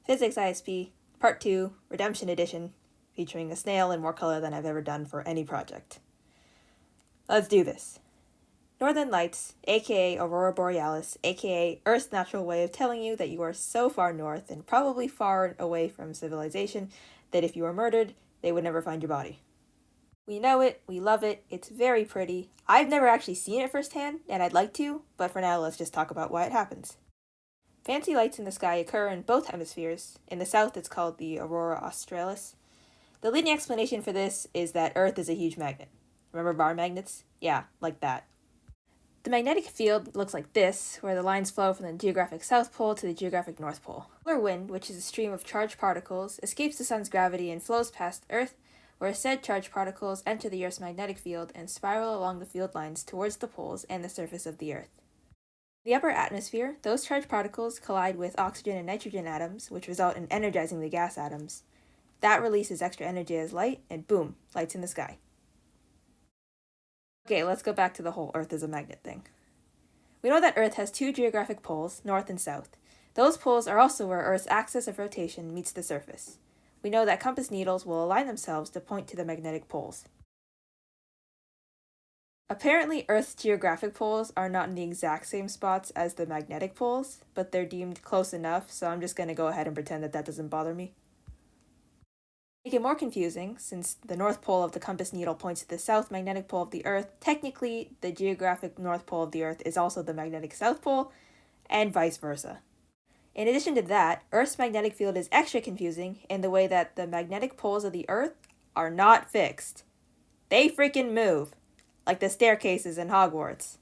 Physics ISP, Part 2, Redemption Edition, featuring a snail in more color than I've ever done for any project. Let's do this. Northern Lights, aka Aurora Borealis, aka Earth's natural way of telling you that you are so far north and probably far away from civilization that if you were murdered, they would never find your body. We know it, we love it, it's very pretty. I've never actually seen it firsthand, and I'd like to, but for now let's just talk about why it happens. Fancy lights in the sky occur in both hemispheres. In the south, it's called the Aurora Australis. The leading explanation for this is that Earth is a huge magnet. Remember bar magnets? Yeah, like that. The magnetic field looks like this, where the lines flow from the geographic South Pole to the geographic North Pole. Solar wind, which is a stream of charged particles, escapes the sun's gravity and flows past Earth, where said charged particles enter the Earth's magnetic field and spiral along the field lines towards the poles and the surface of the Earth. In the upper atmosphere, those charged particles collide with oxygen and nitrogen atoms, which result in energizing the gas atoms. That releases extra energy as light, and boom, lights in the sky. Okay, let's go back to the whole Earth as a magnet thing. We know that Earth has two geographic poles, north and south. Those poles are also where Earth's axis of rotation meets the surface. We know that compass needles will align themselves to point to the magnetic poles. Apparently, Earth's geographic poles are not in the exact same spots as the magnetic poles, but they're deemed close enough, so I'm just going to go ahead and pretend that doesn't bother me. To make it more confusing, since the north pole of the compass needle points to the south magnetic pole of the Earth, technically the geographic north pole of the Earth is also the magnetic south pole, and vice versa. In addition to that, Earth's magnetic field is extra confusing in the way that the magnetic poles of the Earth are not fixed. They freaking move, like the staircases in Hogwarts.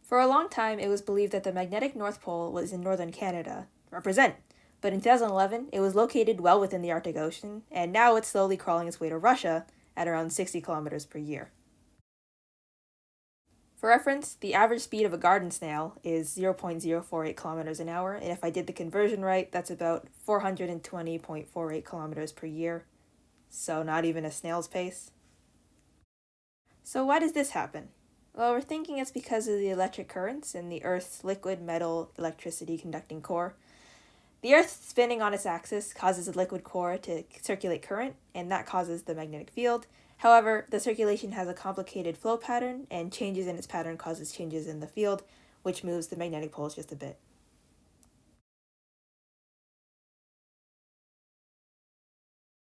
For a long time, it was believed that the magnetic North Pole was in northern Canada. Represent! But in 2011, it was located well within the Arctic Ocean, and now it's slowly crawling its way to Russia at around 60 kilometers per year. For reference, the average speed of a garden snail is 0.048 kilometers an hour, and if I did the conversion right, that's about 420.48 kilometers per year. So not even a snail's pace. So why does this happen? Well, we're thinking it's because of the electric currents in the Earth's liquid metal electricity conducting core. The Earth spinning on its axis causes the liquid core to circulate current, and that causes the magnetic field. However, the circulation has a complicated flow pattern, and changes in its pattern causes changes in the field, which moves the magnetic poles just a bit.